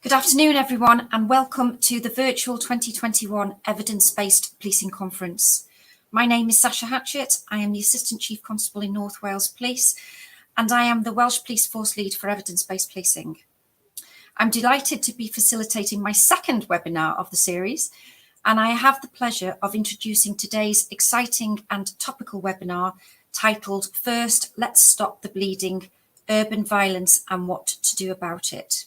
Good afternoon, everyone, and welcome to the virtual 2021 Evidence-Based Policing Conference. My name is Sasha Hatchett. I am the Assistant Chief Constable in North Wales Police, and I am the Welsh Police Force Lead for Evidence-Based Policing. I'm delighted to be facilitating my second webinar of the series, and I have the pleasure of introducing today's exciting and topical webinar titled First, Let's Stop the Bleeding, Urban Violence and What to Do About It.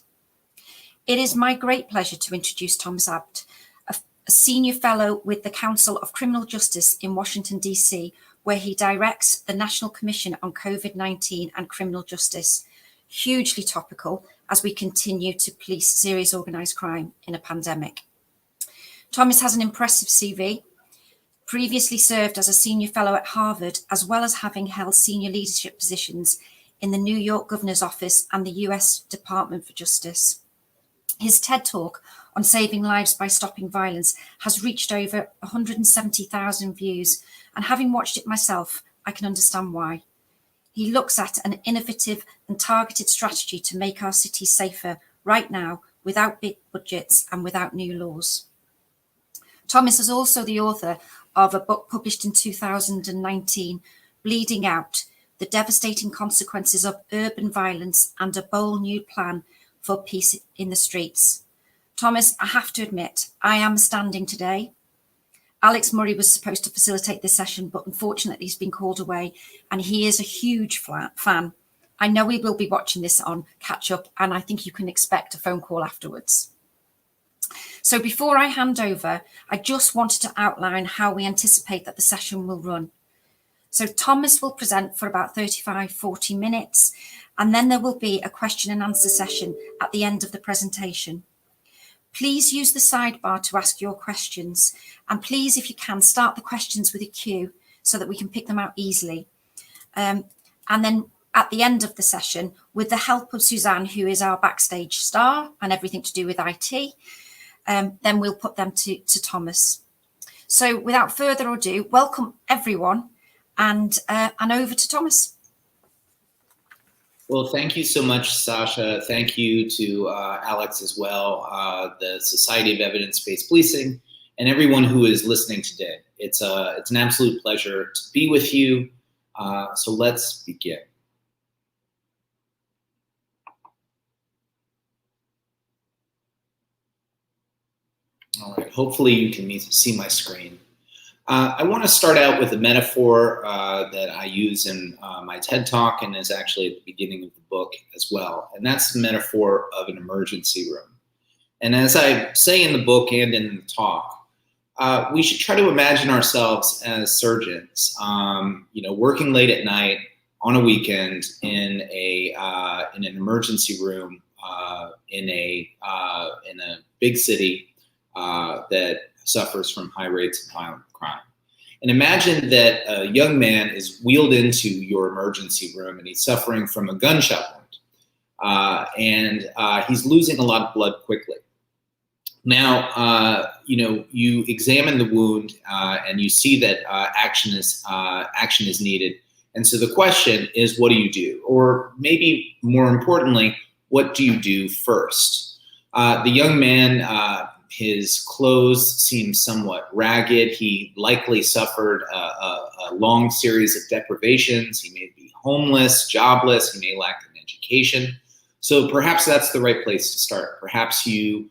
It is my great pleasure to introduce Thomas Abt, a senior fellow with the Council of Criminal Justice in Washington, D.C., where he directs the National Commission on COVID-19 and Criminal Justice. Hugely topical as we continue to police serious organised crime in a pandemic. Thomas has an impressive CV, previously served as a senior fellow at Harvard, as well as having held senior leadership positions in the New York Governor's Office and the US Department for Justice. His TED Talk on saving lives by stopping violence has reached over 170,000 views, and having watched it myself, I can understand why. He looks at an innovative and targeted strategy to make our cities safer right now, without big budgets and without new laws. Thomas is also the author of a book published in 2019, Bleeding Out: The Devastating Consequences of Urban Violence and a Bold New Plan for Peace in the Streets. Thomas, I have to admit, I am standing today. Alex Murray was supposed to facilitate this session, but unfortunately he's been called away, and he is a huge fan. I know he will be watching this on Catch Up, and I think you can expect a phone call afterwards. So before I hand over, I just wanted to outline how we anticipate that the session will run. So Thomas will present for about 35-40 minutes, and then there will be a question and answer session at the end of the presentation. Please use the sidebar to ask your questions, and please, if you can, start the questions with a queue so that we can pick them out easily. And then at the end of the session, with the help of Suzanne, who is our backstage star and everything to do with IT, then we'll put them to Thomas. So without further ado, welcome everyone, and over to Thomas. Well, thank you so much, Sasha. Thank you to Alex as well, the Society of Evidence-Based Policing, and everyone who is listening today. It's an absolute pleasure to be with you. So let's begin. All right, hopefully you can see my screen. I want to start out with a metaphor that I use in my TED Talk and is actually at the beginning of the book as well. And that's the metaphor of an emergency room. And as I say in the book and in the talk, we should try to imagine ourselves as surgeons, working late at night on a weekend in an emergency room in a big city that suffers from high rates of violent crime. And imagine that a young man is wheeled into your emergency room and he's suffering from a gunshot wound. And he's losing a lot of blood quickly. Now, you examine the wound and you see that action is needed. And so the question is, what do you do? Or maybe more importantly, what do you do first? The young man, his clothes seem somewhat ragged. He likely suffered a long series of deprivations. He may be homeless, jobless. He may lack an education. So perhaps that's the right place to start. Perhaps you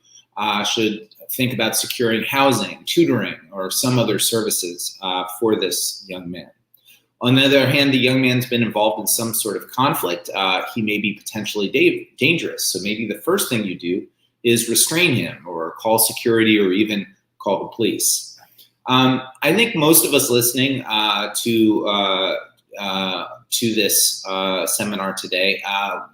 should think about securing housing, tutoring, or some other services for this young man. On the other hand, the young man's been involved in some sort of conflict. He may be potentially dangerous. So maybe the first thing you do is restrain him or call security or even call the police. I think most of us listening to this seminar today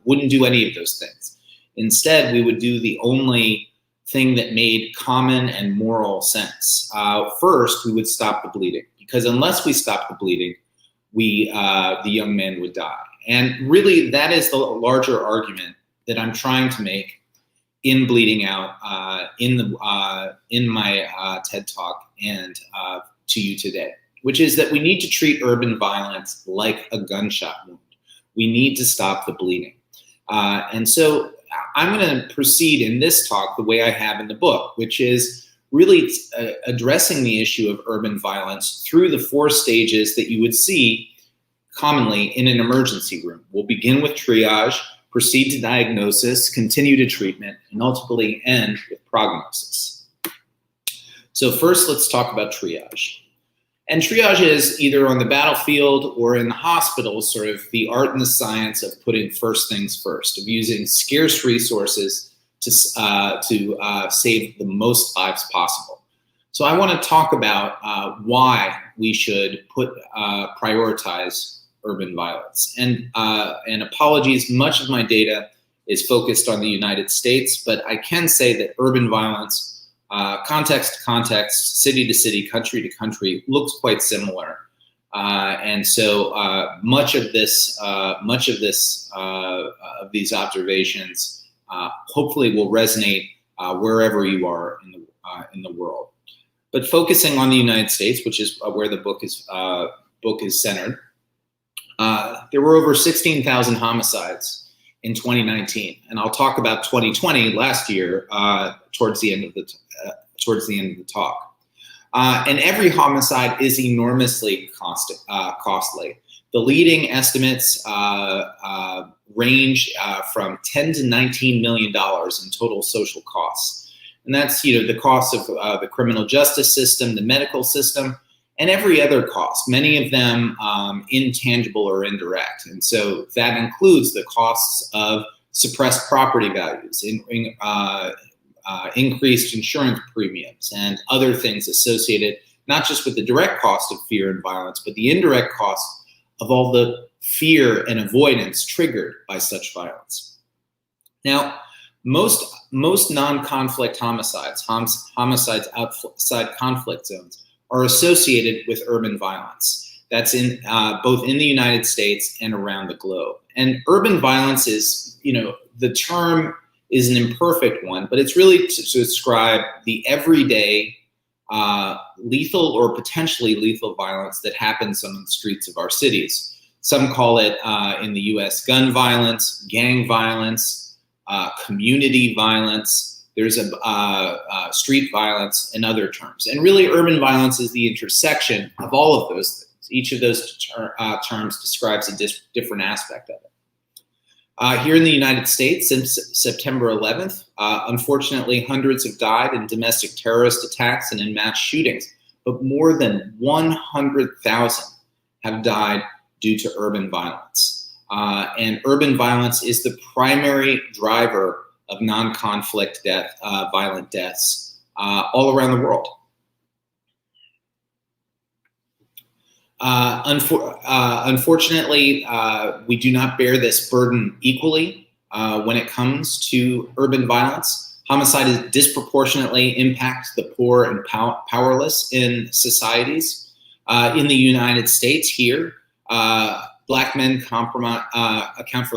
wouldn't do any of those things. Instead, we would do the only thing that made common and moral sense. First, we would stop the bleeding, because unless we stop the bleeding, the young man would die. And really, that is the larger argument that I'm trying to make in Bleeding Out, in my TED Talk and to you today, which is that we need to treat urban violence like a gunshot wound. We need to stop the bleeding. And so I'm going to proceed in this talk the way I have in the book, which is really addressing the issue of urban violence through the 4 stages that you would see commonly in an emergency room. We'll begin with triage, proceed to diagnosis, continue to treatment, and ultimately end with prognosis. So first, let's talk about triage. And triage is either on the battlefield or in the hospital, sort of the art and the science of putting first things first, of using scarce resources to save the most lives possible. So I want to talk about why we should prioritize urban violence. And apologies, much of my data is focused on the United States, but I can say that urban violence, context to context, city to city, country to country, looks quite similar. And so much of these observations hopefully will resonate wherever you are in the world. But focusing on the United States, which is where the book is centered, there were over 16,000 homicides in 2019, and I'll talk about 2020 last year towards the end of the talk. And every homicide is enormously costly. The leading estimates range from $10 to $19 million in total social costs, and that's the cost of the criminal justice system, the medical system, and every other cost, many of them intangible or indirect. And so that includes the costs of suppressed property values, increased insurance premiums, and other things associated, not just with the direct cost of fear and violence, but the indirect cost of all the fear and avoidance triggered by such violence. Now, most non-conflict homicides outside conflict zones, are associated with urban violence. That's in both in the United States and around the globe. And urban violence is, the term is an imperfect one, but it's really to describe the everyday lethal or potentially lethal violence that happens on the streets of our cities. Some call it in the US gun violence, gang violence, community violence. There's street violence and other terms. And really urban violence is the intersection of all of those things. Each of those terms describes a different aspect of it. Here in the United States, since September 11th, unfortunately, hundreds have died in domestic terrorist attacks and in mass shootings, but more than 100,000 have died due to urban violence. And urban violence is the primary driver of non-conflict violent deaths all around the world. Unfortunately, we do not bear this burden equally when it comes to urban violence. Homicide disproportionately impacts the poor and powerless in societies. In the United States here, Black men account for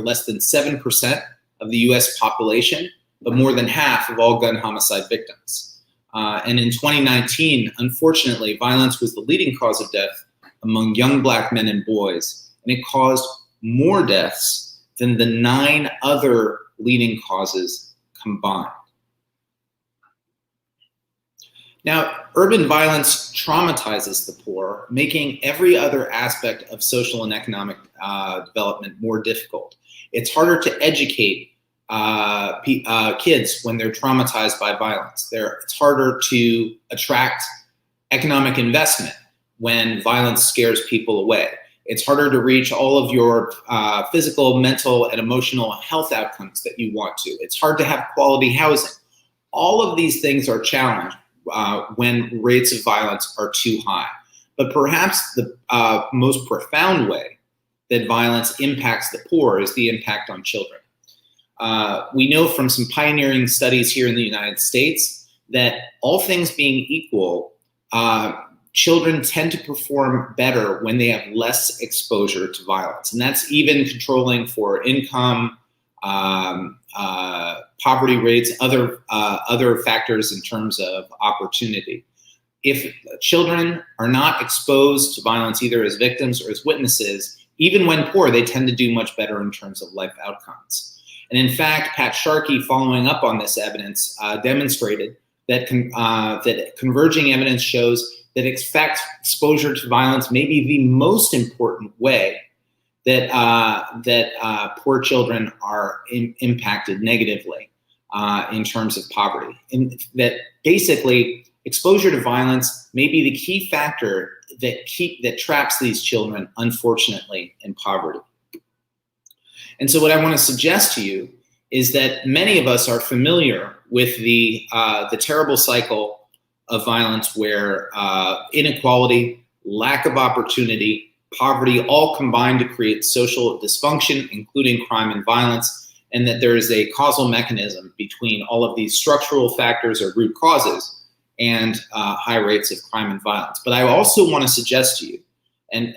less than 7% of the US population, but more than half of all gun homicide victims. And in 2019, unfortunately, violence was the leading cause of death among young Black men and boys, and it caused more deaths than the 9 other leading causes combined. Now, urban violence traumatizes the poor, making every other aspect of social and economic development more difficult. It's harder to educate kids when they're traumatized by violence. It's harder to attract economic investment when violence scares people away. It's harder to reach all of your physical, mental, and emotional health outcomes that you want to. It's hard to have quality housing. All of these things are challenged when rates of violence are too high. But perhaps the most profound way that violence impacts the poor is the impact on children. We know from some pioneering studies here in the United States that all things being equal, children tend to perform better when they have less exposure to violence. And that's even controlling for income, poverty rates, other factors in terms of opportunity. If children are not exposed to violence either as victims or as witnesses, even when poor, they tend to do much better in terms of life outcomes. And in fact, Pat Sharkey, following up on this evidence, demonstrated that, that converging evidence shows that exposure to violence may be the most important way that poor children are impacted negatively in terms of poverty. And that basically exposure to violence may be the key factor that traps these children, unfortunately, in poverty. And so what I want to suggest to you is that many of us are familiar with the terrible cycle of violence where inequality, lack of opportunity, poverty all combine to create social dysfunction, including crime and violence, and that there is a causal mechanism between all of these structural factors or root causes and high rates of crime and violence. But I also want to suggest to you, and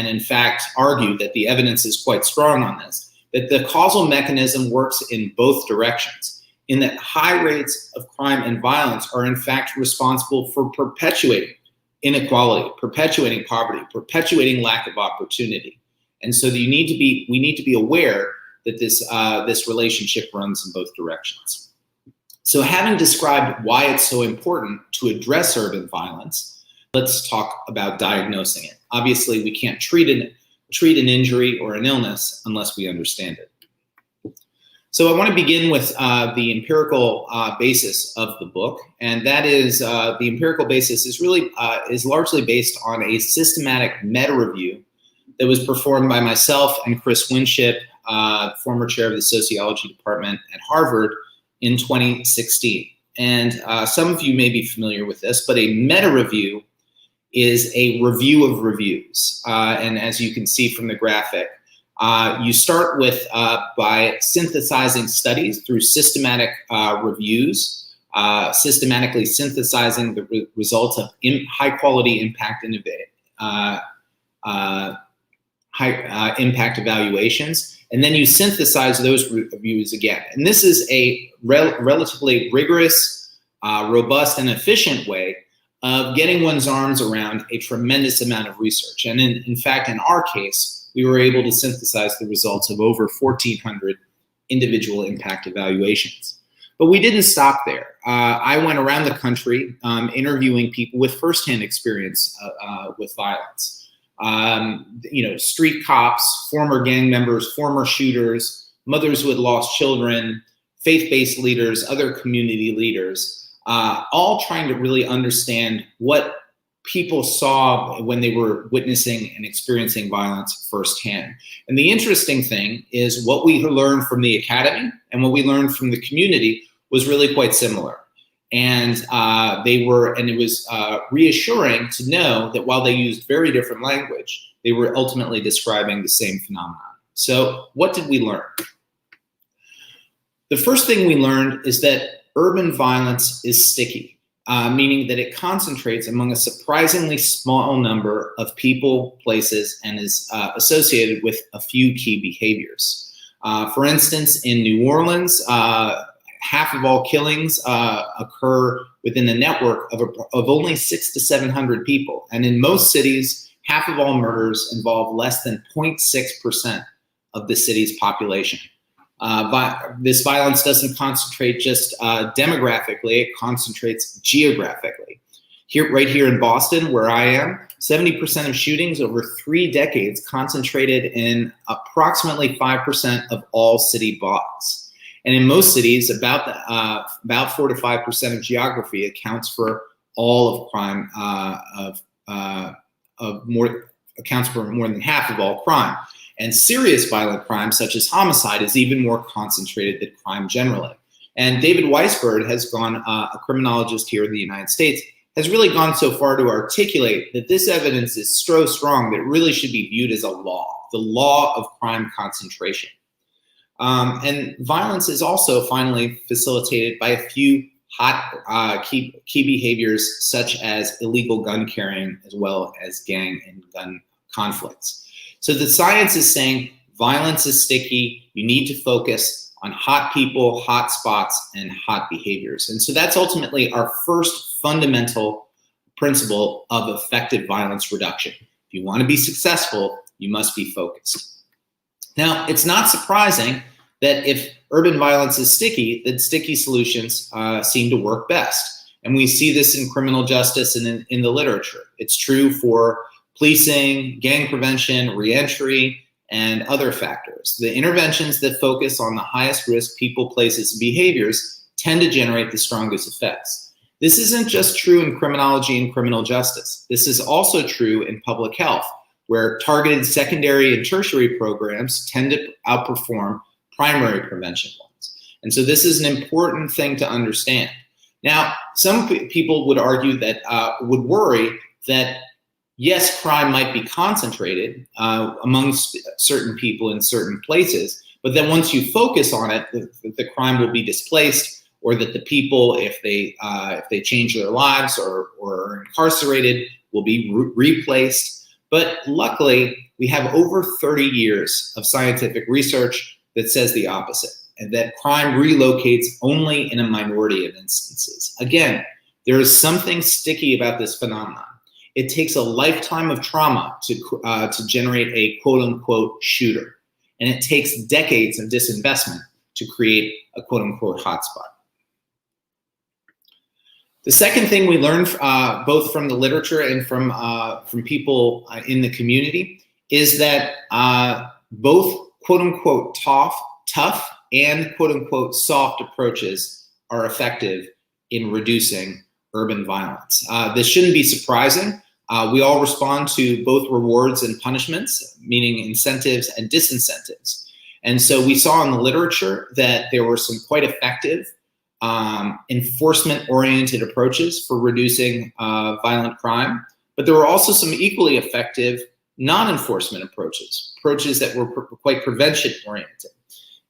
in fact argue that the evidence is quite strong on this, that the causal mechanism works in both directions, in that high rates of crime and violence are in fact responsible for perpetuating inequality, perpetuating poverty, perpetuating lack of opportunity. And so we need to be aware that this relationship runs in both directions. So having described why it's so important to address urban violence, let's talk about diagnosing it. Obviously, we can't treat an injury or an illness unless we understand it. So I want to begin with the empirical basis of the book, and that is the empirical basis is largely based on a systematic meta-review that was performed by myself and Chris Winship, former chair of the sociology department at Harvard, in 2016. And some of you may be familiar with this, but a meta-review is a review of reviews. And as you can see from the graphic, you start with by synthesizing studies through systematic reviews, systematically synthesizing the results of high-quality impact impact evaluations, and then you synthesize those reviews again. And this is a relatively rigorous, robust, and efficient way of getting one's arms around a tremendous amount of research. And in fact, in our case, we were able to synthesize the results of over 1,400 individual impact evaluations. But we didn't stop there. I went around the country interviewing people with firsthand experience with violence. Street cops, former gang members, former shooters, mothers who had lost children, faith-based leaders, other community leaders, all trying to really understand what people saw when they were witnessing and experiencing violence firsthand. And the interesting thing is what we learned from the academy and what we learned from the community was really quite similar. And it was reassuring to know that while they used very different language, they were ultimately describing the same phenomenon. So what did we learn? The first thing we learned is that urban violence is sticky, meaning that it concentrates among a surprisingly small number of people, places, and is associated with a few key behaviors. For instance, in New Orleans, half of all killings occur within a network of only 600 to 700 people. And in most cities, half of all murders involve less than 0.6% of the city's population. But this violence doesn't concentrate just demographically, it concentrates geographically. Right here in Boston, where I am, 70% of shootings over 3 decades concentrated in approximately 5% of all city blocks. And in most cities, about 4 to 5% of geography accounts for all of crime, accounts for more than half of all crime. And serious violent crime, such as homicide, is even more concentrated than crime generally. And David Weisberg has gone, a criminologist here in the United States, has really gone so far to articulate that this evidence is so strong that it really should be viewed as a law, the law of crime concentration. And violence is also finally facilitated by a few hot key behaviors such as illegal gun carrying as well as gang and gun conflicts. So the science is saying violence is sticky. You need to focus on hot people, hot spots, and hot behaviors. And so that's ultimately our first fundamental principle of effective violence reduction. If you want to be successful, you must be focused. Now, it's not surprising that if urban violence is sticky, that sticky solutions seem to work best. And we see this in criminal justice and in the literature. It's true for policing, gang prevention, reentry, and other factors. The interventions that focus on the highest risk people, places, and behaviors tend to generate the strongest effects. This isn't just true in criminology and criminal justice. This is also true in public health, where targeted secondary and tertiary programs tend to outperform primary prevention ones. And so this is an important thing to understand. Now, some people would argue that, would worry that yes, crime might be concentrated amongst certain people in certain places, but then once you focus on it, the crime will be displaced, or that the people, if they change their lives or are incarcerated, will be replaced. But luckily, we have over 30 years of scientific research that says the opposite, and that crime relocates only in a minority of instances. Again, there is something sticky about this phenomenon. It takes a lifetime of trauma to generate a quote-unquote shooter. And it takes decades of disinvestment to create a quote-unquote hotspot. The second thing we learned both from the literature and from people in the community is that both quote-unquote tough and quote-unquote soft approaches are effective in reducing urban violence. This shouldn't be surprising. We all respond to both rewards and punishments, meaning incentives and disincentives. And so we saw in the literature that there were some quite effective enforcement-oriented approaches for reducing violent crime, but there were also some equally effective non-enforcement approaches that were quite prevention-oriented.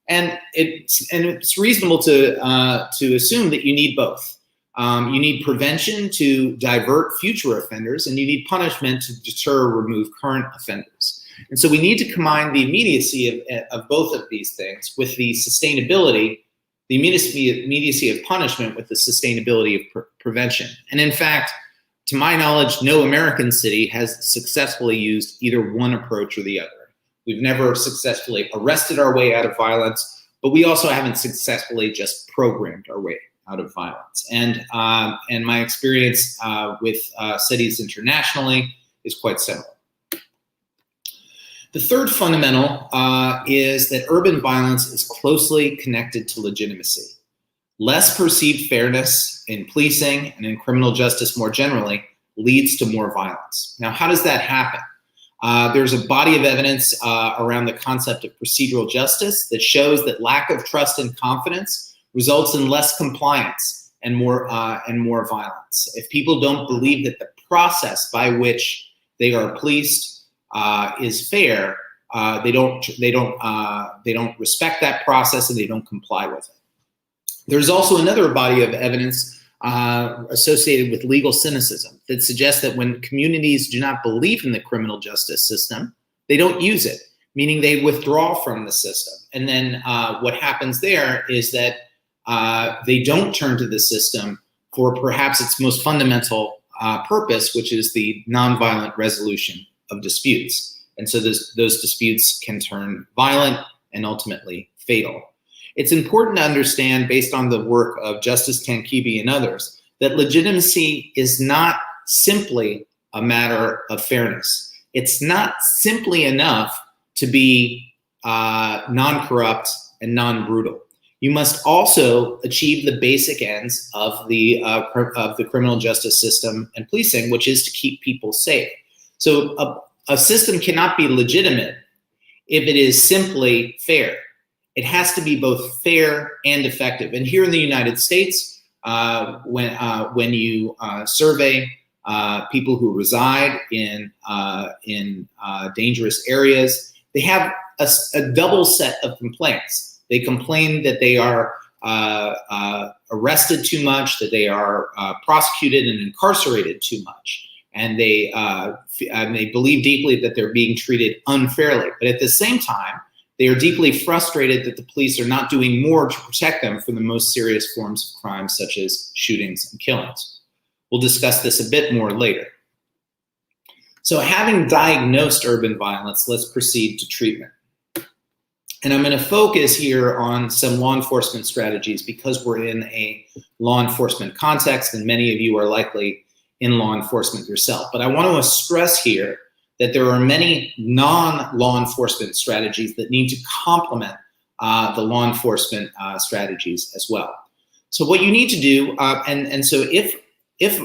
And it's reasonable to assume that you need both. You need prevention to divert future offenders, and you need punishment to deter or remove current offenders. And so we need to combine the immediacy of both of these things with the sustainability, the immediacy of punishment with the sustainability of prevention. And in fact, to my knowledge, no American city has successfully used either one approach or the other. We've never successfully arrested our way out of violence, but we also haven't successfully just programmed our way out of violence. And my experience with cities internationally is quite similar. The third fundamental is that urban violence is closely connected to legitimacy. Less perceived fairness in policing and in criminal justice more generally leads to more violence. Now, how does that happen? There's a body of evidence around the concept of procedural justice that shows that lack of trust and confidence results in less compliance and more violence. If people don't believe that the process by which they are policed is fair, they don't respect that process and they don't comply with it. There's also another body of evidence associated with legal cynicism that suggests that when communities do not believe in the criminal justice system, they don't use it, meaning they withdraw from the system. And then what happens there is that they don't turn to the system for perhaps its most fundamental purpose, which is the nonviolent resolution of disputes. And so those disputes can turn violent and ultimately fatal. It's important to understand, based on the work of Justice Tankibi and others, that legitimacy is not simply a matter of fairness. It's not simply enough to be non-corrupt and non-brutal. You must also achieve the basic ends of the criminal justice system and policing, which is to keep people safe. So a system cannot be legitimate if it is simply fair. It has to be both fair and effective. And here in the United States, when you survey people who reside in dangerous areas, they have a double set of complaints. They complain that they are arrested too much, that they are prosecuted and incarcerated too much, and they believe deeply that they're being treated unfairly. But at the same time, they are deeply frustrated that the police are not doing more to protect them from the most serious forms of crime, such as shootings and killings. We'll discuss this a bit more later. So having diagnosed urban violence, let's proceed to treatment. And I'm going to focus here on some law enforcement strategies because we're in a law enforcement context and many of you are likely in law enforcement yourself. But I want to stress here that there are many non-law enforcement strategies that need to complement the law enforcement strategies as well. So what you need to do, and so if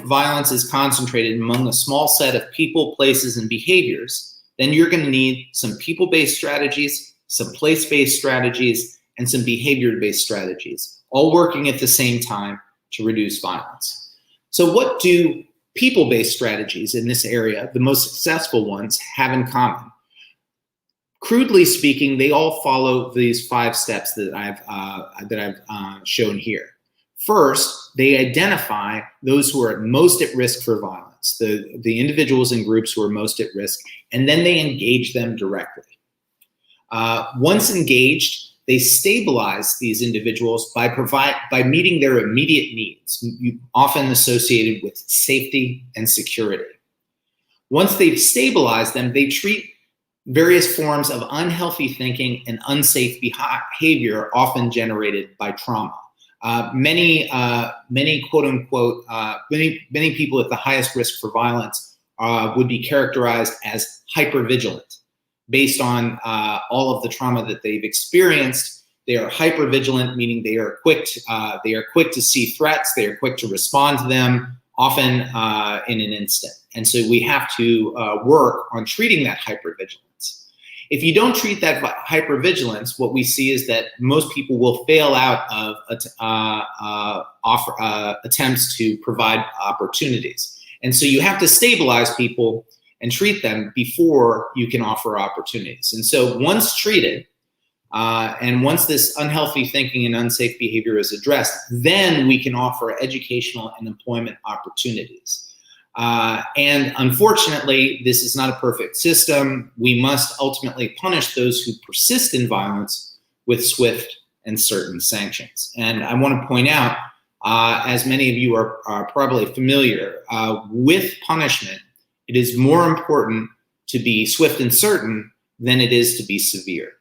violence is concentrated among a small set of people, places, and behaviors, then you're going to need some people-based strategies, some place-based strategies, and some behavior-based strategies, all working at the same time to reduce violence. So what do people-based strategies in this area, the most successful ones, have in common? Crudely speaking, they all follow these 5 steps that I've shown here. First, they identify those who are most at risk for violence, the individuals and groups who are most at risk, and then they engage them directly. Once engaged, they stabilize these individuals by meeting their immediate needs, often associated with safety and security. Once they've stabilized them, they treat various forms of unhealthy thinking and unsafe behavior, often generated by trauma. Many quote unquote, many people at the highest risk for violence would be characterized as hypervigilant. Based on all of the trauma that they've experienced, they are hypervigilant, meaning they are quick to see threats, they are quick to respond to them, often in an instant. And so we have to work on treating that hypervigilance. If you don't treat that hypervigilance, what we see is that most people will fail out of attempts to provide opportunities. And so you have to stabilize people and treat them before you can offer opportunities. And so once treated, and once this unhealthy thinking and unsafe behavior is addressed, then we can offer educational and employment opportunities. And unfortunately, this is not a perfect system. We must ultimately punish those who persist in violence with swift and certain sanctions. And I want to point out, as many of you are probably familiar, with punishment, it is more important to be swift and certain than it is to be severe.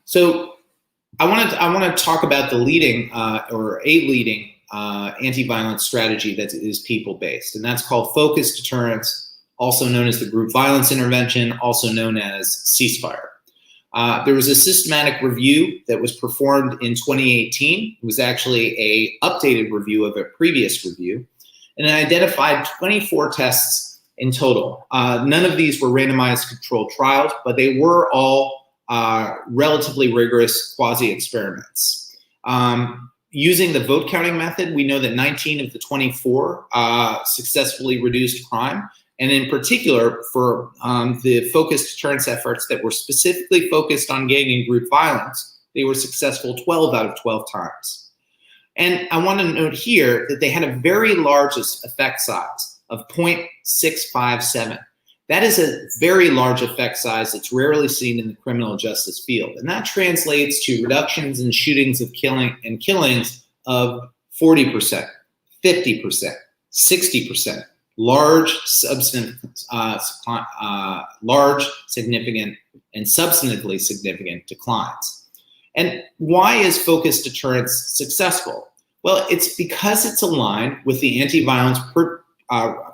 So I want to talk about the leading or a leading anti-violence strategy that is people-based, and that's called focused deterrence, also known as the group violence intervention, also known as ceasefire. There was a systematic review that was performed in 2018. It was actually an updated review of a previous review, and it identified 24 tests in total. None of these were randomized controlled trials, but they were all relatively rigorous quasi-experiments. Using the vote counting method, we know that 19 of the 24 successfully reduced crime. And in particular, for the focused deterrence efforts that were specifically focused on gang and group violence, they were successful 12 out of 12 times. And I want to note here that they had a very large effect size of 0.657. That is a very large effect size that's rarely seen in the criminal justice field. And that translates to reductions in shootings of killings of 40%, 50%, 60%, large, significant, and substantively significant declines. And why is focused deterrence successful? Well, it's because it's aligned with the anti-violence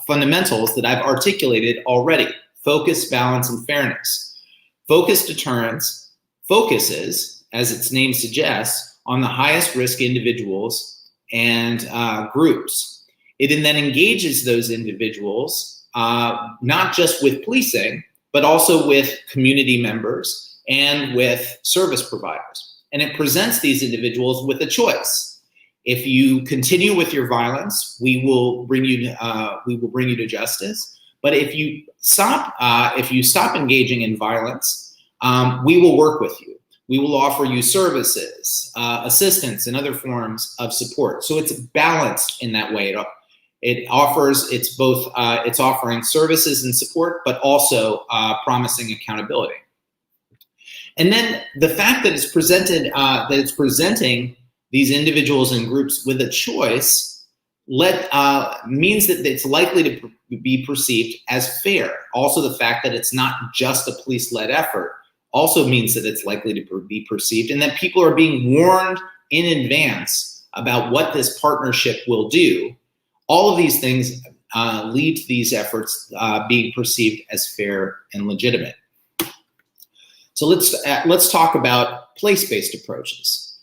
fundamentals that I've articulated already: focus, balance, and fairness. Focused deterrence focuses, as its name suggests, on the highest risk individuals and groups. It then engages those individuals not just with policing, but also with community members and with service providers. And it presents these individuals with a choice. If you continue with your violence, we will bring you to justice. But if you stop engaging in violence, we will work with you. We will offer you services, assistance, and other forms of support. So it's balanced in that way. It's offering services and support, but also promising accountability. And then the fact that it's presenting these individuals and groups with a choice means that it's likely to be perceived as fair. Also, the fact that it's not just a police-led effort also means that it's likely to be perceived, and that people are being warned in advance about what this partnership will do. All of these things lead to these efforts being perceived as fair and legitimate. So let's talk about place-based approaches.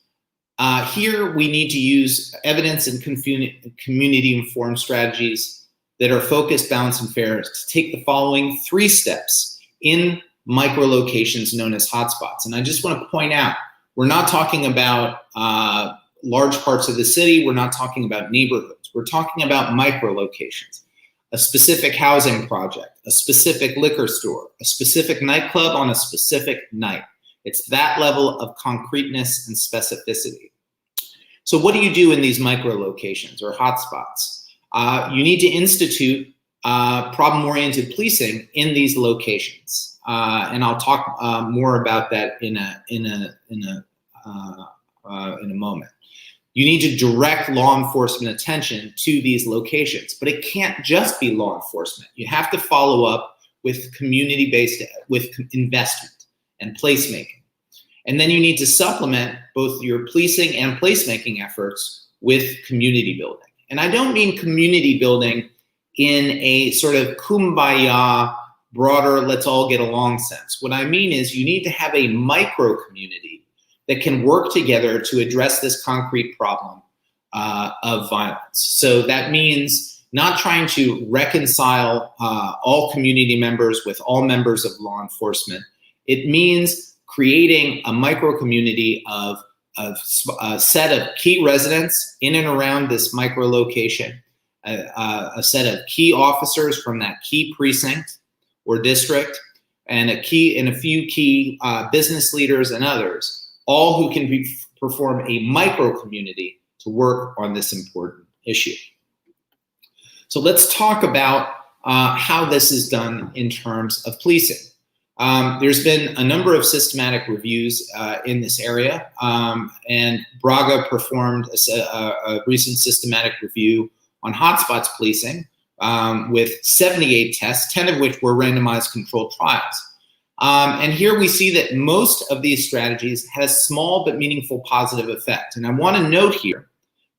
Here we need to use evidence and community-informed strategies that are focused, balanced, and fair to take the following 3 steps in micro-locations known as hotspots. And I just want to point out, we're not talking about large parts of the city. We're not talking about neighborhoods. We're talking about micro-locations, a specific housing project, a specific liquor store, a specific nightclub on a specific night. It's that level of concreteness and specificity. So what do you do in these micro-locations or hotspots? You need to institute problem-oriented policing in these locations. And I'll talk more about that in a moment. You need to direct law enforcement attention to these locations, but it can't just be law enforcement. You have to follow up with community-based, with investment and placemaking. And then you need to supplement both your policing and placemaking efforts with community building. And I don't mean community building in a sort of kumbaya, broader, let's all get along sense. What I mean is you need to have a micro community that can work together to address this concrete problem of violence. So that means not trying to reconcile all community members with all members of law enforcement. It means creating a micro community of a set of key residents in and around this micro location, a set of key officers from that key precinct or district, and a few key business leaders and others, all who can perform a micro community to work on this important issue. So let's talk about how this is done in terms of policing. There's been a number of systematic reviews in this area, and Braga performed a recent systematic review on hotspots policing with 78 tests, 10 of which were randomized controlled trials. And here we see that most of these strategies had a small but meaningful positive effect. And I want to note here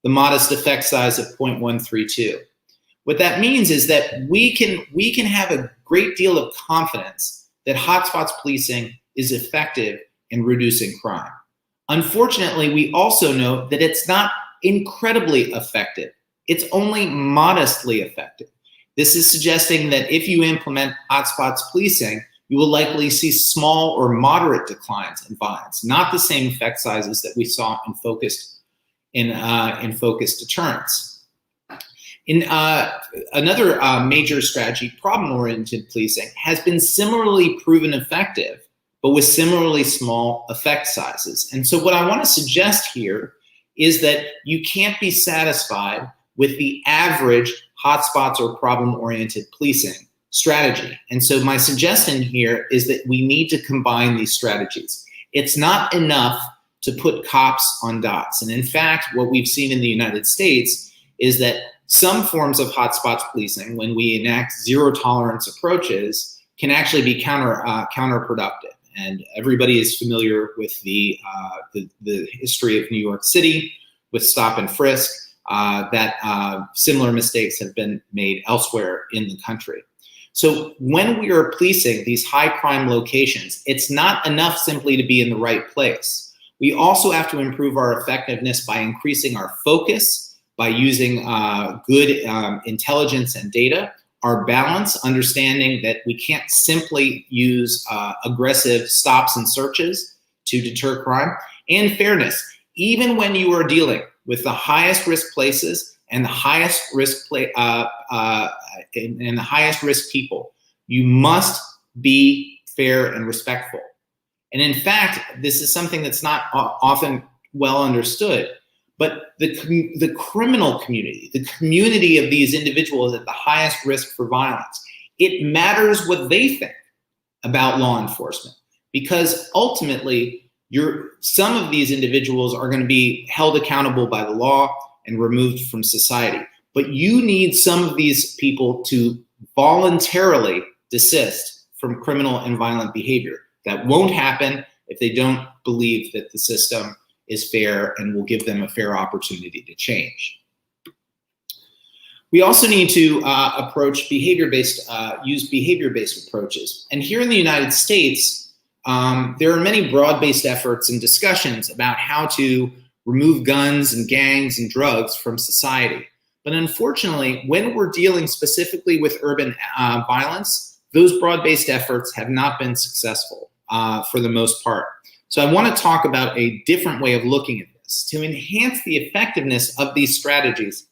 the modest effect size of 0.132. What that means is that we can have a great deal of confidence that hotspots policing is effective in reducing crime. Unfortunately, we also know that it's not incredibly effective. It's only modestly effective. This is suggesting that if you implement hotspots policing, you will likely see small or moderate declines in violence, not the same effect sizes that we saw in focused deterrence. In another major strategy, problem-oriented policing, has been similarly proven effective, but with similarly small effect sizes. And so what I want to suggest here is that you can't be satisfied with the average hotspots or problem-oriented policing strategy. And so my suggestion here is that we need to combine these strategies. It's not enough to put cops on dots. And in fact, what we've seen in the United States is that some forms of hotspots policing, when we enact zero tolerance approaches, can actually be counterproductive. And everybody is familiar with the history of New York City with stop and frisk, that similar mistakes have been made elsewhere in the country. So when we are policing these high crime locations, it's not enough simply to be in the right place. We also have to improve our effectiveness by increasing our focus, by using good intelligence and data, our balance, understanding that we can't simply use aggressive stops and searches to deter crime, and fairness. Even when you are dealing with the highest risk places and the highest risk and the highest risk people, you must be fair and respectful. And in fact, this is something that's not often well understood, but the criminal community, the community of these individuals at the highest risk for violence, it matters what they think about law enforcement, because ultimately some of these individuals are going to be held accountable by the law and removed from society. But you need some of these people to voluntarily desist from criminal and violent behavior. That won't happen if they don't believe that the system is fair and will give them a fair opportunity to change. We also need to use behavior-based approaches. And here in the United States, there are many broad-based efforts and discussions about how to remove guns and gangs and drugs from society. But unfortunately, when we're dealing specifically with urban violence, those broad-based efforts have not been successful for the most part. So I want to talk about a different way of looking at this. To enhance the effectiveness of these strategies,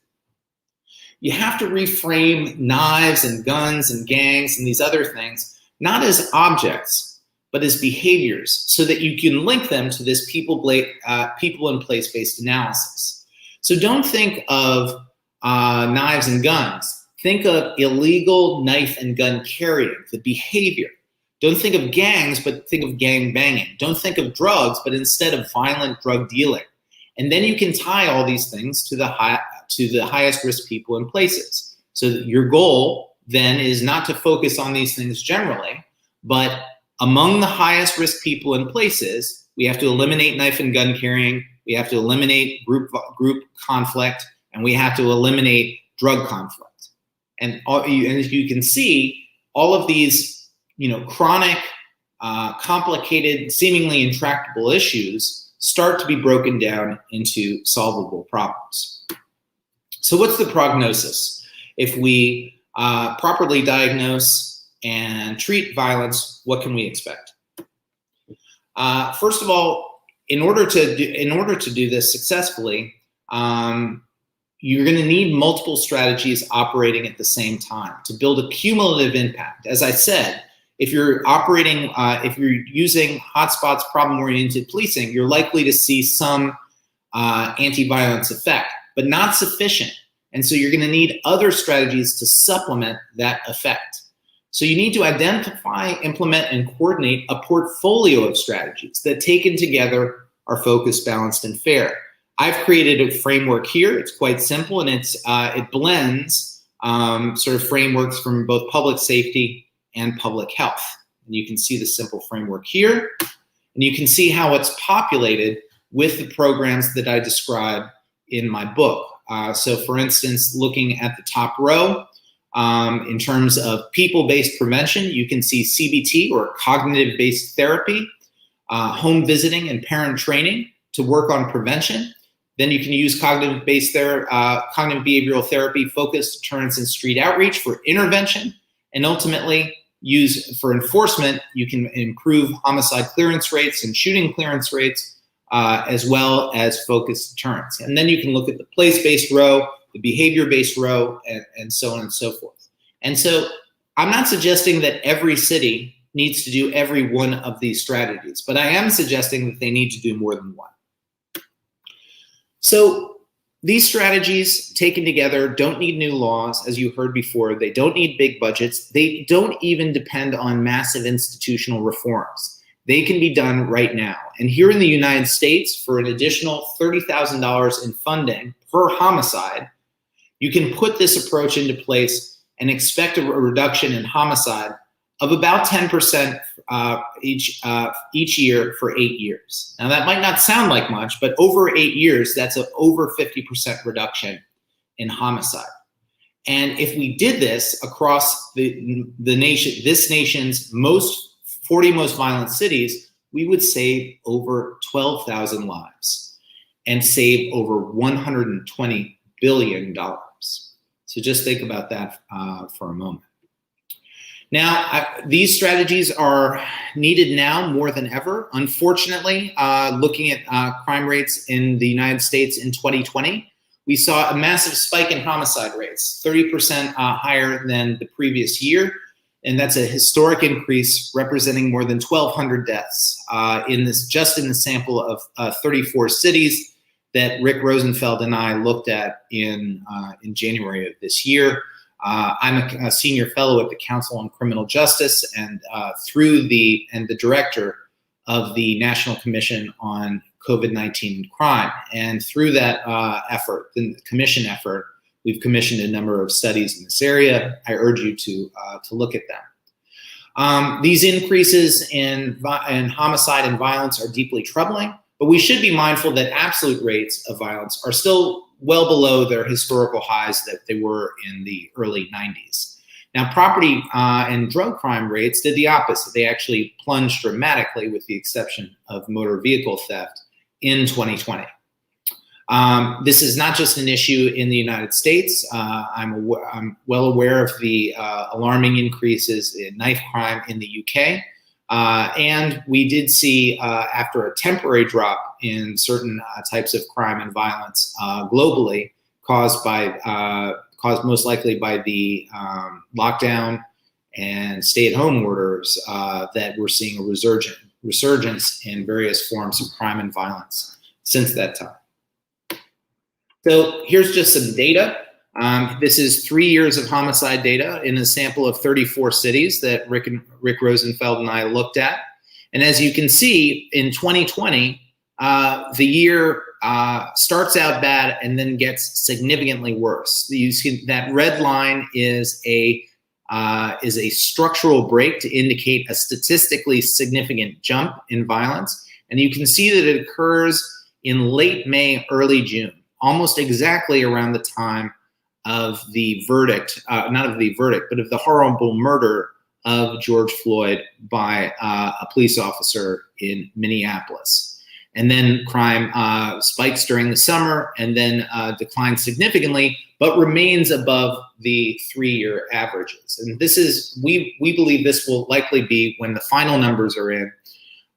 you have to reframe knives and guns and gangs and these other things, not as objects, but as behaviors, so that you can link them to this people and place-based analysis. So don't think of knives and guns. Think of illegal knife and gun carrying, the behavior. Don't think of gangs, but think of gang banging. Don't think of drugs, but instead of violent drug dealing. And then you can tie all these things to the highest risk people and places. So your goal then is not to focus on these things generally, but among the highest risk people and places, we have to eliminate knife and gun carrying, we have to eliminate group conflict, and we have to eliminate drug conflict. And as you can see, all of these chronic, complicated, seemingly intractable issues start to be broken down into solvable problems. So what's the prognosis? If we properly diagnose and treat violence, what can we expect? First of all, in order to do this successfully, you're going to need multiple strategies operating at the same time to build a cumulative impact. As I said, if you're using hotspots, problem-oriented policing, you're likely to see some anti-violence effect, but not sufficient. And so you're going to need other strategies to supplement that effect. So you need to identify, implement, and coordinate a portfolio of strategies that, taken together, are focused, balanced, and fair. I've created a framework here. It's quite simple, and it blends sort of frameworks from both public safety and public health. And you can see the simple framework here, and you can see how it's populated with the programs that I describe in my book. So for instance, looking at the top row, in terms of people-based prevention, you can see CBT, or cognitive-based therapy, home visiting and parent training to work on prevention. Then you can use cognitive behavioral therapy, focused deterrence, and street outreach for intervention. And ultimately, use for enforcement, you can improve homicide clearance rates and shooting clearance rates, as well as focused deterrence. And then you can look at the place-based row, the behavior-based row, and so on and so forth. And so I'm not suggesting that every city needs to do every one of these strategies, but I am suggesting that they need to do more than one. So these strategies taken together don't need new laws, as you heard before. They don't need big budgets. They don't even depend on massive institutional reforms. They can be done right now. And here in the United States, for an additional $30,000 in funding per homicide, you can put this approach into place and expect a reduction in homicide of about 10% each year for 8 years. Now that might not sound like much, but over 8 years, that's an over 50% reduction in homicide. And if we did this across the nation, this nation's 40 most violent cities, we would save over 12,000 lives and save over $120 billion. So just think about that for a moment. Now, these strategies are needed now more than ever. Unfortunately, looking at crime rates in the United States in 2020, we saw a massive spike in homicide rates, 30% higher than the previous year. And that's a historic increase, representing more than 1,200 deaths just in the sample of 34 cities that Rick Rosenfeld and I looked at in January of this year. I'm a senior fellow at the Council on Criminal Justice, and the director of the National Commission on COVID-19 and Crime. And through that effort, the commission effort, we've commissioned a number of studies in this area. I urge you to look at them. These increases in homicide and violence are deeply troubling, but we should be mindful that absolute rates of violence are still well below their historical highs that they were in the early 90s. Now, property and drug crime rates did the opposite. They actually plunged dramatically, with the exception of motor vehicle theft in 2020. This is not just an issue in the United States. I'm well aware of the alarming increases in knife crime in the UK. And we did see, after a temporary drop in certain types of crime and violence globally, caused most likely by the lockdown and stay-at-home orders, that we're seeing a resurgence in various forms of crime and violence since that time. So here's just some data. This is 3 years of homicide data in a sample of 34 cities that Rick Rosenfeld and I looked at. And as you can see, in 2020, the year starts out bad and then gets significantly worse. You see that red line is a structural break to indicate a statistically significant jump in violence. And you can see that it occurs in late May, early June, almost exactly around the time of the verdict, not of the verdict, but of the horrible murder of George Floyd by a police officer in Minneapolis. And then crime spikes during the summer and then declines significantly, but remains above the 3-year averages. And this is, we believe this will likely be, when the final numbers are in,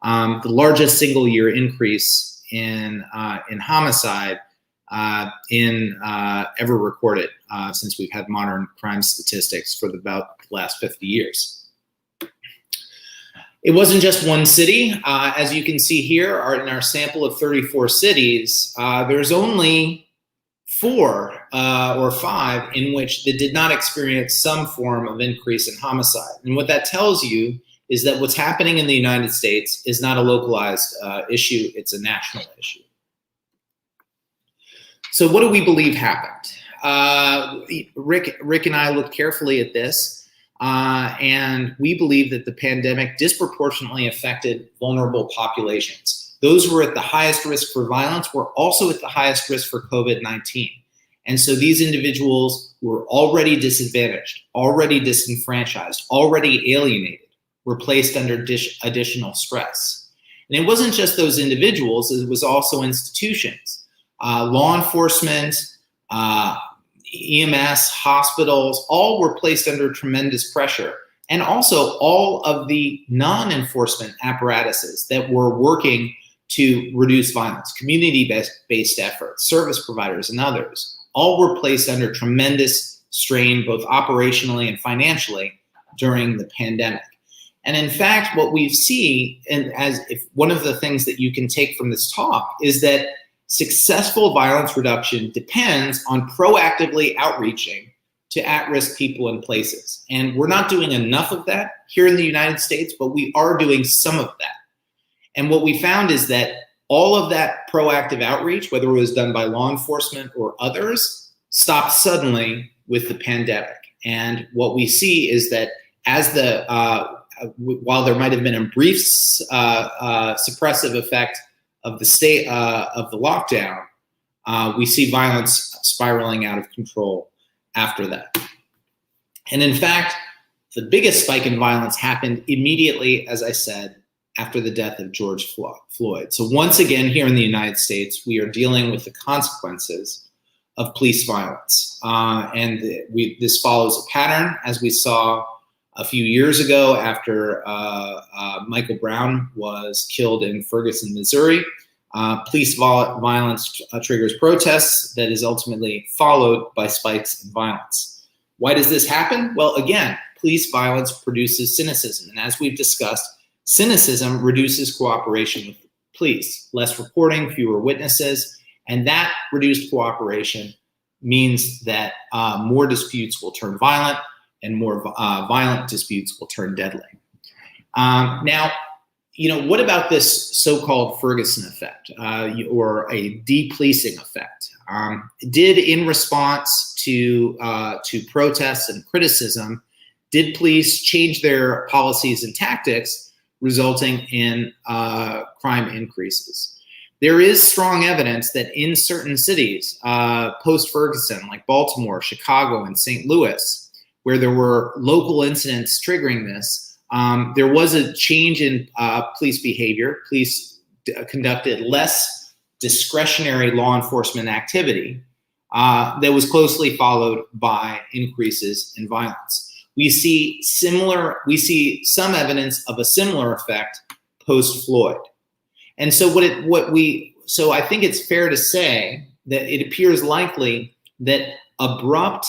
the largest single year increase in homicide ever recorded since we've had modern crime statistics for about the last 50 years. It wasn't just one city. As you can see here, in our sample of 34 cities, there's only 4 or 5 in which they did not experience some form of increase in homicide. And what that tells you is that what's happening in the United States is not a localized issue, it's a national issue. So what do we believe happened? Rick and I looked carefully at this. And we believe that the pandemic disproportionately affected vulnerable populations. Those who were at the highest risk for violence were also at the highest risk for COVID-19. And so these individuals who were already disadvantaged, already disenfranchised, already alienated, were placed under additional stress. And it wasn't just those individuals, it was also institutions, law enforcement, EMS, hospitals, all were placed under tremendous pressure. And also all of the non-enforcement apparatuses that were working to reduce violence, community-based efforts, service providers, and others, all were placed under tremendous strain, both operationally and financially, during the pandemic. And in fact, what we see, and if one of the things that you can take from this talk, is that successful violence reduction depends on proactively outreaching to at-risk people and places. And we're not doing enough of that here in the United States, but we are doing some of that. And what we found is that all of that proactive outreach, whether it was done by law enforcement or others, stopped suddenly with the pandemic. And what we see is that as while there might have been a brief suppressive effect of the state of the lockdown, we see violence spiraling out of control after that. And in fact, the biggest spike in violence happened immediately, as I said, after the death of George Floyd. So once again, here in the United States, we are dealing with the consequences of police violence. This follows a pattern, as we saw a few years ago after Michael Brown was killed in Ferguson, Missouri. Police violence triggers protests that is ultimately followed by spikes in violence. Why does this happen? Well, again, police violence produces cynicism. And as we've discussed, cynicism reduces cooperation with the police. Less reporting, fewer witnesses, and that reduced cooperation means that more disputes will turn violent, and more violent disputes will turn deadly. Now, what about this so-called Ferguson effect, or a depolicing effect? In response to protests and criticism, did police change their policies and tactics, resulting in crime increases? There is strong evidence that in certain cities, post-Ferguson, like Baltimore, Chicago, and St. Louis, where there were local incidents triggering this, there was a change in police behavior. Police conducted less discretionary law enforcement activity that was closely followed by increases in violence. We see some evidence of a similar effect post-Floyd. And so so I think it's fair to say that it appears likely that abrupt,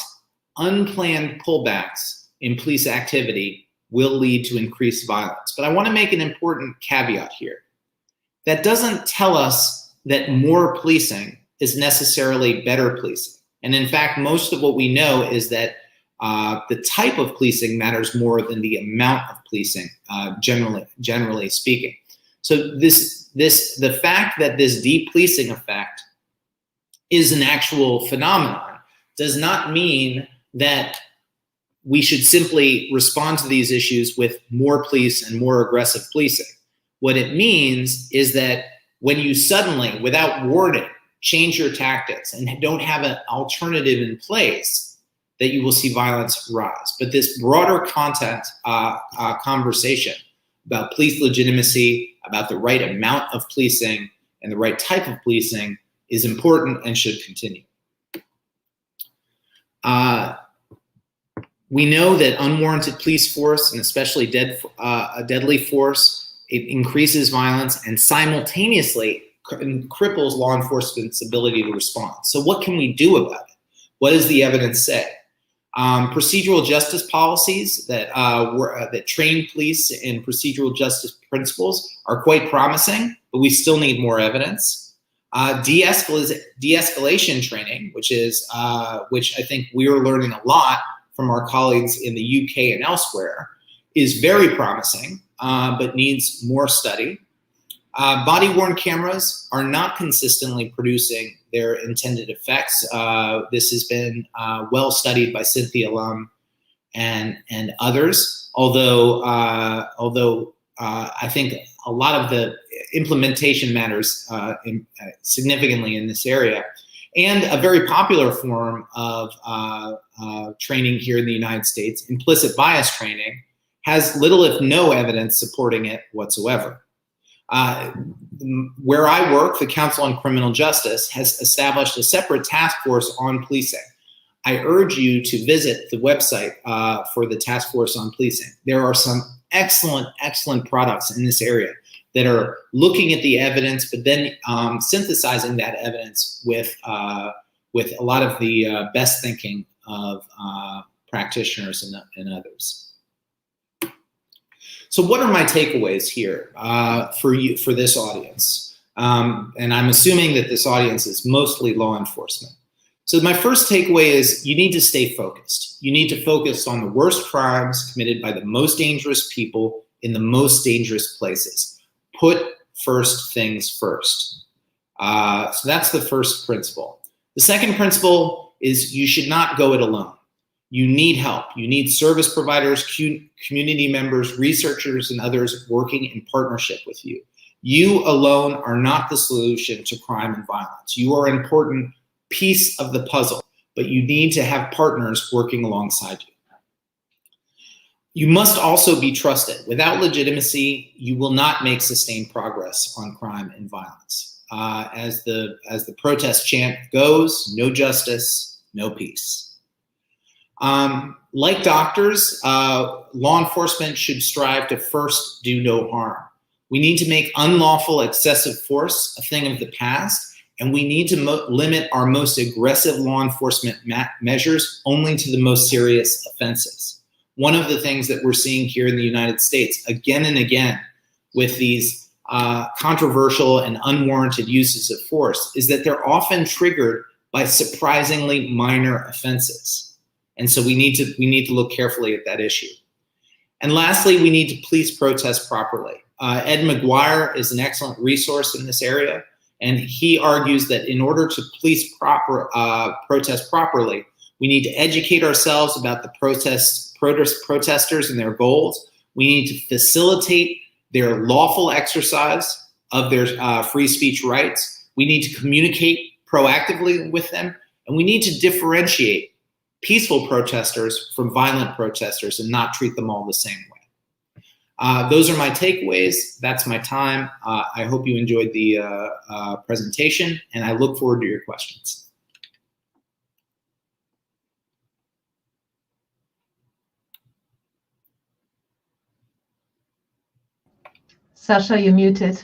unplanned pullbacks in police activity will lead to increased violence. But I want to make an important caveat here. That doesn't tell us that more policing is necessarily better policing. And in fact, most of what we know is that the type of policing matters more than the amount of policing, generally speaking. So the fact that this de-policing effect is an actual phenomenon does not mean that we should simply respond to these issues with more police and more aggressive policing. What it means is that when you suddenly, without warning, change your tactics and don't have an alternative in place, that you will see violence rise. But this broader content conversation about police legitimacy, about the right amount of policing and the right type of policing is important and should continue. We know that unwarranted police force, and especially deadly force, it increases violence and simultaneously cripples law enforcement's ability to respond. So what can we do about it? What does the evidence say? Procedural justice policies that train police in procedural justice principles are quite promising, but we still need more evidence. De-escalation training, which I think we're learning a lot from our colleagues in the UK and elsewhere, is very promising, but needs more study. Body-worn cameras are not consistently producing their intended effects. This has been well studied by Cynthia Lum and others, although I think a lot of the implementation matters significantly in this area. And a very popular form of training here in the United States, implicit bias training, has little if no evidence supporting it whatsoever. Where I work, the Council on Criminal Justice has established a separate task force on policing. I urge you to visit the website for the task force on policing. There are some excellent products in this area that are looking at the evidence, but then synthesizing that evidence with a lot of the best thinking of practitioners and others. So what are my takeaways here for this audience? And I'm assuming that this audience is mostly law enforcement. So my first takeaway is you need to stay focused. You need to focus on the worst crimes committed by the most dangerous people in the most dangerous places. Put first things first. So that's the first principle. The second principle is you should not go it alone. You need help. You need service providers, community members, researchers, and others working in partnership with you. You alone are not the solution to crime and violence. You are an important piece of the puzzle, but you need to have partners working alongside you. You must also be trusted. Without legitimacy, you will not make sustained progress on crime and violence. As the protest chant goes, no justice, no peace. Like doctors, law enforcement should strive to first do no harm. We need to make unlawful excessive force a thing of the past, and we need to limit our most aggressive law enforcement measures only to the most serious offenses. One of the things that we're seeing here in the United States again and again with these controversial and unwarranted uses of force is that they're often triggered by surprisingly minor offenses. And so we need to look carefully at that issue. And lastly, we need to police protest properly. Ed McGuire is an excellent resource in this area, and he argues that in order to police protest properly, we need to educate ourselves about the protest protesters and their goals. We need to facilitate their lawful exercise of their free speech rights. We need to communicate proactively with them, and we need to differentiate peaceful protesters from violent protesters and not treat them all the same way. Those are my takeaways. That's my time. I hope you enjoyed the presentation, and I look forward to your questions. Sasha, you're muted.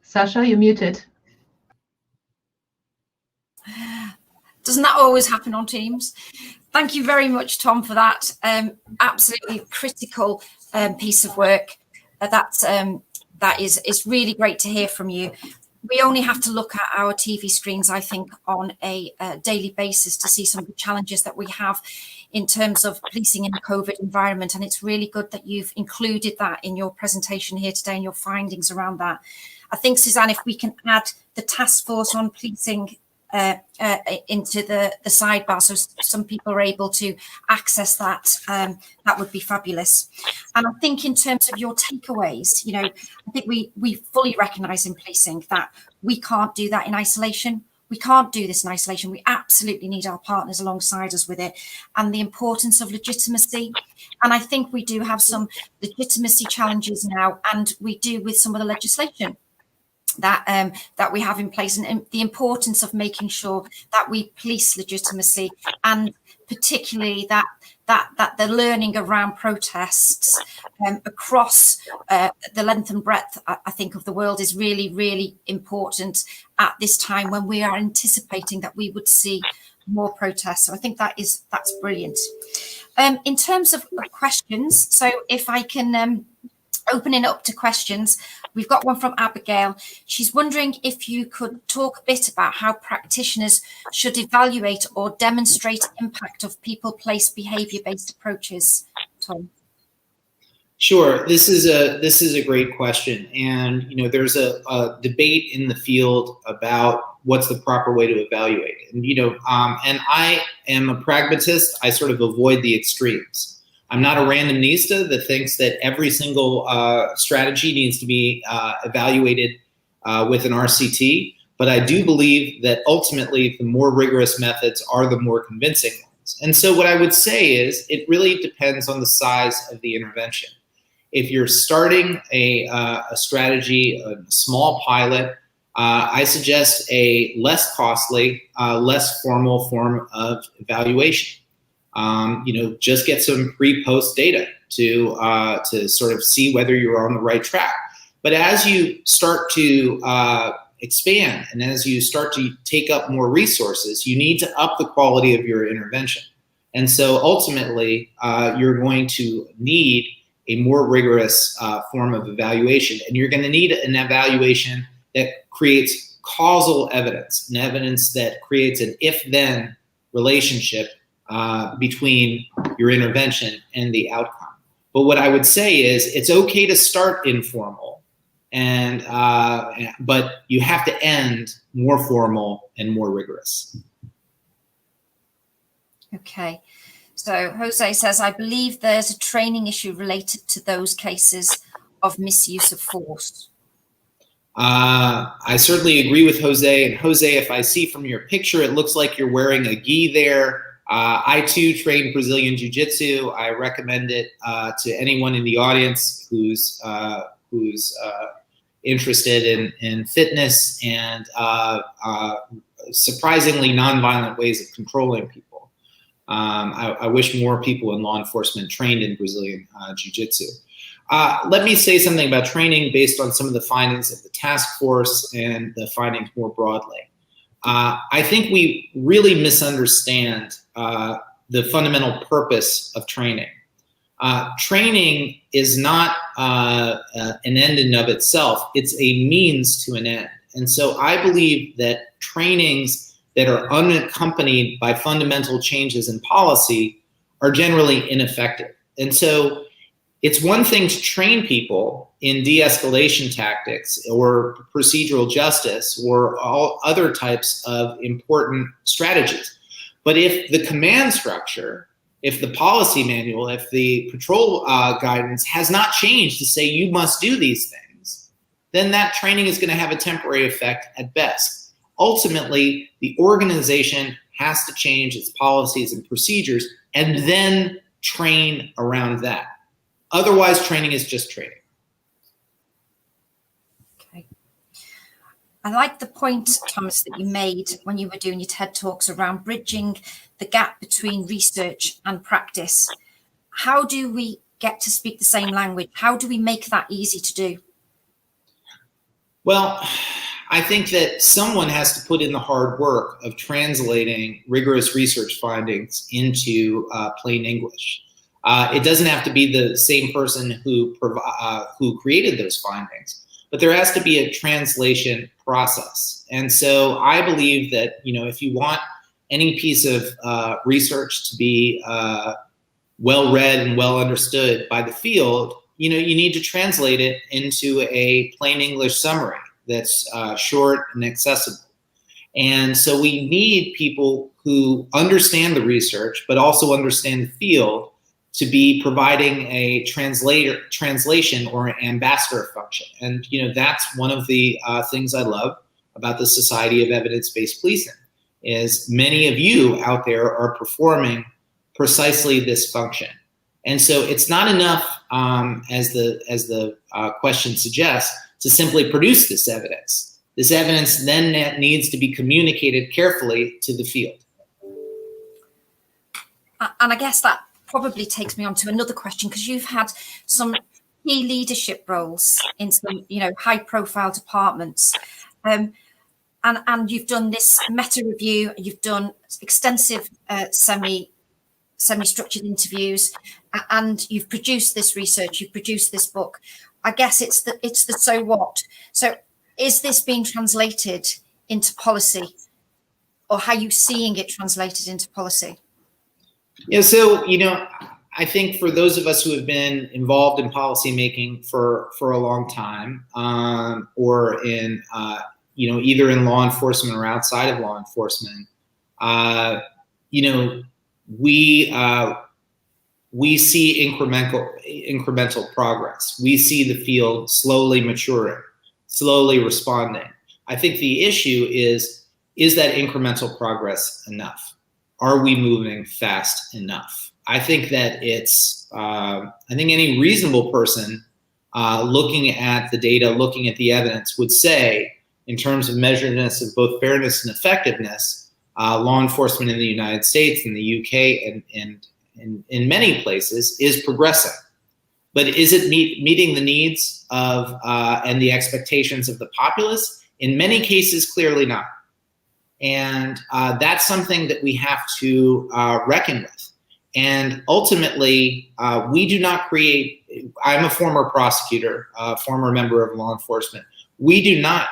Sasha, you're muted. Doesn't that always happen on Teams? Thank you very much, Tom, for that absolutely critical piece of work. That is really great to hear from you. We only have to look at our TV screens, I think, on a daily basis to see some of the challenges that we have in terms of policing in a COVID environment. And it's really good that you've included that in your presentation here today and your findings around that. I think, Suzanne, if we can add the task force on policing into the sidebar, so some people are able to access that, that would be fabulous. And I think in terms of your takeaways, you know, I think we fully recognise in policing that we can't do that in isolation. We can't do this in isolation. We absolutely need our partners alongside us with it, and the importance of legitimacy. And I think we do have some legitimacy challenges now, and we do with some of the legislation that we have in place, and the importance of making sure that we police legitimacy, and particularly that the learning around protests across the length and breadth, I think, of the world is really, really important at this time when we are anticipating that we would see more protests. So I think that's brilliant. In terms of questions, so if I can open it up to questions. We've got one from Abigail. She's wondering if you could talk a bit about how practitioners should evaluate or demonstrate impact of people-place behavior-based approaches. Tom. Sure. This is a great question, and you know, there's a debate in the field about what's the proper way to evaluate it. And you know, and I am a pragmatist. I sort of avoid the extremes. I'm not a randomista that thinks that every single strategy needs to be evaluated with an RCT, but I do believe that ultimately the more rigorous methods are the more convincing ones. And so what I would say is it really depends on the size of the intervention. If you're starting a strategy, a small pilot, I suggest a less costly, less formal form of evaluation. You know, just get some pre-post data to sort of see whether you're on the right track. But as you start to expand and as you start to take up more resources, you need to up the quality of your intervention. And so ultimately, you're going to need a more rigorous form of evaluation, and you're going to need an evaluation that creates causal evidence, an evidence that creates an if-then relationship between your intervention and the outcome. But what I would say is it's okay to start informal, and but you have to end more formal and more rigorous. Okay. So Jose says, I believe there's a training issue related to those cases of misuse of force. I certainly agree with Jose. And Jose, if I see from your picture, it looks like you're wearing a gi there. I too train Brazilian Jiu-Jitsu. I recommend it to anyone in the audience who's interested in fitness and surprisingly nonviolent ways of controlling people. I wish more people in law enforcement trained in Brazilian Jiu-Jitsu. Let me say something about training based on some of the findings of the task force and the findings more broadly. I think we really misunderstand the fundamental purpose of training. Training is not an end in of itself. It's a means to an end. And so I believe that trainings that are unaccompanied by fundamental changes in policy are generally ineffective. And so It's one thing to train people in de-escalation tactics or procedural justice or all other types of important strategies. But if the command structure, if the policy manual, if the patrol guidance has not changed to say you must do these things, then that training is going to have a temporary effect at best. Ultimately, the organization has to change its policies and procedures and then train around that. Otherwise, training is just training. Okay. I like the point, Thomas, that you made when you were doing your TED Talks around bridging the gap between research and practice. How do we get to speak the same language? How do we make that easy to do? Well, I think that someone has to put in the hard work of translating rigorous research findings into plain English. It doesn't have to be the same person who created those findings, but there has to be a translation process. And so I believe that, if you want any piece of research to be well read and well understood by the field, you need to translate it into a plain English summary that's short and accessible. And so we need people who understand the research, but also understand the field to be providing a translation or ambassador function. And, that's one of the things I love about the Society of Evidence-Based Policing, is many of you out there are performing precisely this function. And so it's not enough, as the question suggests, to simply produce this evidence. This evidence then needs to be communicated carefully to the field. And I guess that probably takes me on to another question, because you've had some key leadership roles in some, high-profile departments, and you've done this meta review. You've done extensive semi-structured interviews, and you've produced this research. You've produced this book. I guess it's the so what. So is this being translated into policy, or how are you seeing it translated into policy? Yeah, so, I think for those of us who have been involved in policymaking for a long time, or in, either in law enforcement or outside of law enforcement, we see incremental progress. We see the field slowly maturing, slowly responding. I think the issue is that incremental progress enough? Are we moving fast enough? I think that I think any reasonable person looking at the data, looking at the evidence would say, in terms of measuredness of both fairness and effectiveness, law enforcement in the United States, in the UK, and in many places is progressing. But is it meeting the needs of and the expectations of the populace? In many cases, clearly not. And that's something that we have to reckon with. And ultimately, we do not create, I'm a former prosecutor, former member of law enforcement. We do not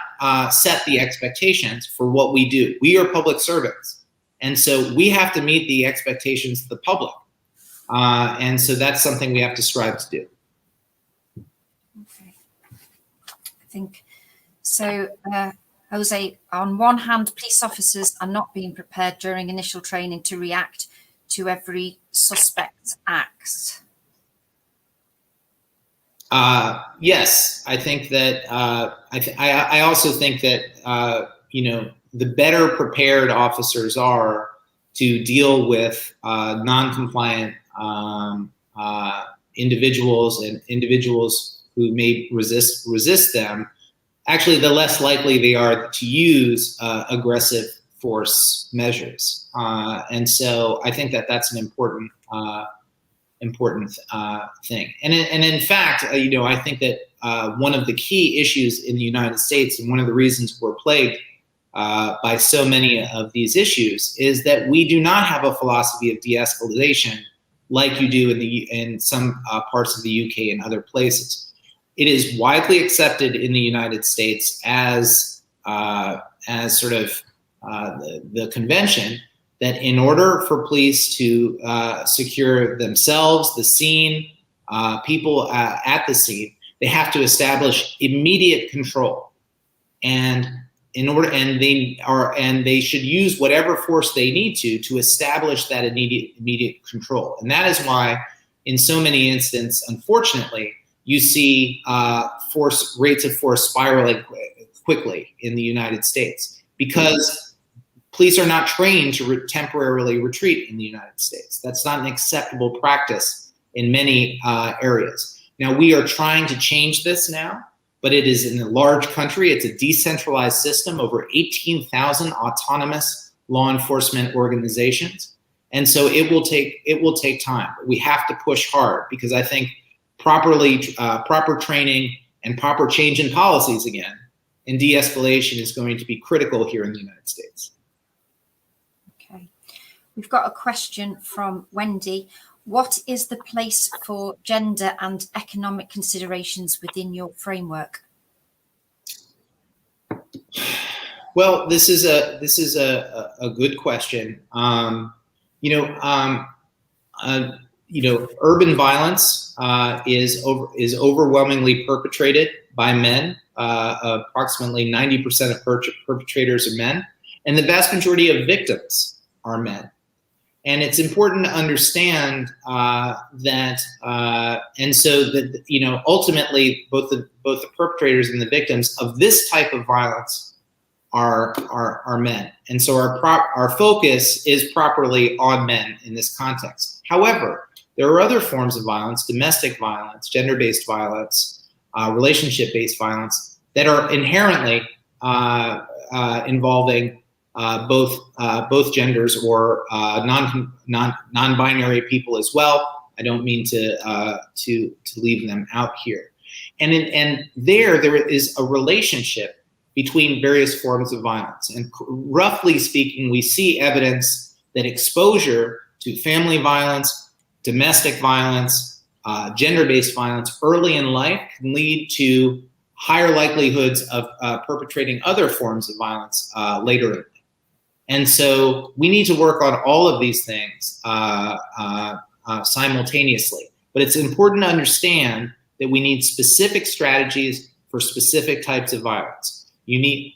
set the expectations for what we do. We are public servants. And so we have to meet the expectations of the public. And so that's something we have to strive to do. Okay. I think so. Jose, on one hand, police officers are not being prepared during initial training to react to every suspect act. Yes, I think that I also think that the better prepared officers are to deal with non-compliant individuals and individuals who may resist them. Actually, the less likely they are to use aggressive force measures. And so I think that that's an important thing. And in fact, I think that one of the key issues in the United States, and one of the reasons we're plagued by so many of these issues, is that we do not have a philosophy of de-escalation like you do in some parts of the UK and other places. It is widely accepted in the United States as sort of the convention that in order for police to secure themselves, the scene, people at the scene, they have to establish immediate control, and they should use whatever force they need to establish that immediate control. And that is why, in so many instances, unfortunately, you see rates of force spiraling quickly in the United States, because police are not trained to temporarily retreat in the United States. That's not an acceptable practice in many areas. Now, we are trying to change this now, but it is in a large country. It's a decentralized system, over 18,000 autonomous law enforcement organizations. And so it will take time. We have to push hard, because I think proper training and proper change in policies again and de-escalation is going to be critical here in the United States. Okay. We've got a question from Wendy. What is the place for gender and economic considerations within your framework? Well, this is a good question. Urban violence is overwhelmingly perpetrated by men. Approximately 90% of perpetrators are men, and the vast majority of victims are men. And it's important to understand that ultimately both the perpetrators and the victims of this type of violence are men. And so our focus is properly on men in this context. However, there are other forms of violence, domestic violence, gender-based violence, relationship-based violence, that are inherently involving both genders, or non-binary people as well. I don't mean to leave them out here. And there is a relationship between various forms of violence. And roughly speaking, we see evidence that exposure to family violence, domestic violence, gender-based violence early in life can lead to higher likelihoods of perpetrating other forms of violence later in life. And so we need to work on all of these things simultaneously. But it's important to understand that we need specific strategies for specific types of violence.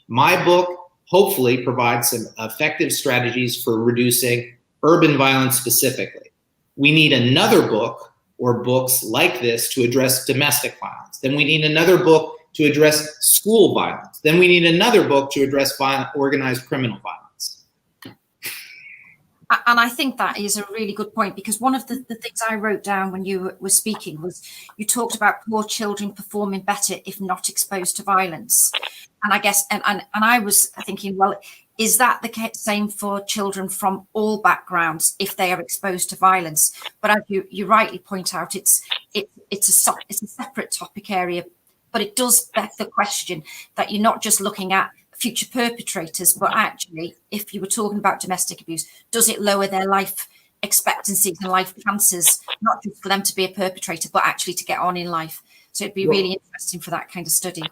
My book hopefully provides some effective strategies for reducing urban violence specifically. We need another book or books like this to address domestic violence. Then we need another book to address school violence. Then we need another book to address organized criminal violence. And I think that is a really good point, because one of the things I wrote down when you were speaking was you talked about poor children performing better if not exposed to violence. And I guess, and I was thinking, well, is that the same for children from all backgrounds if they are exposed to violence? But as you rightly point out, it's a separate topic area, but it does beg the question that you're not just looking at future perpetrators, but actually, if you were talking about domestic abuse, does it lower their life expectancies and life chances, not just for them to be a perpetrator, but actually to get on in life? So it'd be really interesting for that kind of study.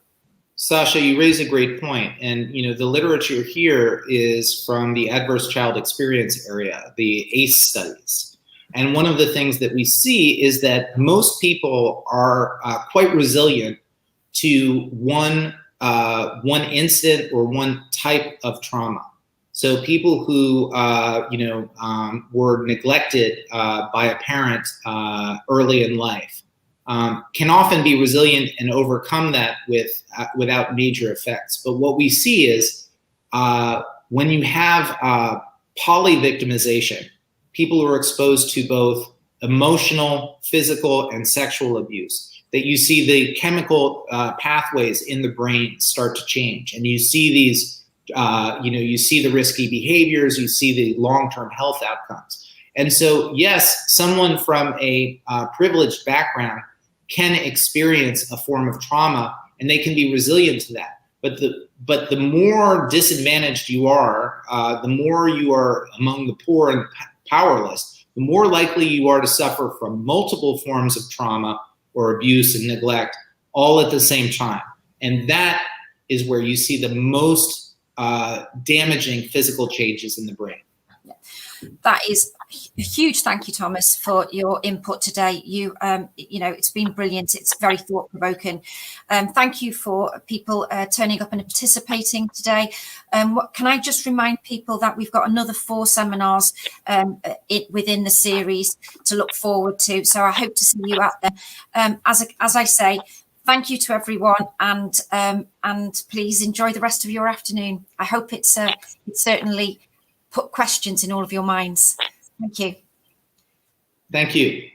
Sasha, you raise a great point. And, the literature here is from the adverse child experience area, the ACE studies. And one of the things that we see is that most people are quite resilient to one incident or one type of trauma. So people who, were neglected by a parent early in life can often be resilient and overcome that without major effects. But what we see is when you have polyvictimization, people who are exposed to both emotional, physical, and sexual abuse, that you see the chemical pathways in the brain start to change. And you see these, you see the risky behaviors, you see the long-term health outcomes. And so, yes, someone from a privileged background can experience a form of trauma, and they can be resilient to that. But the more disadvantaged you are, the more you are among the poor and powerless, the more likely you are to suffer from multiple forms of trauma or abuse and neglect all at the same time. And that is where you see the most damaging physical changes in the brain. That is A huge thank you, Thomas, for your input today. You know, it's been brilliant. It's very thought-provoking. Thank you for people turning up and participating today. Can I just remind people that we've got another 4 seminars within the series to look forward to. So I hope to see you out there. As I say, thank you to everyone, and please enjoy the rest of your afternoon. I hope it's certainly put questions in all of your minds. Thank you. Thank you.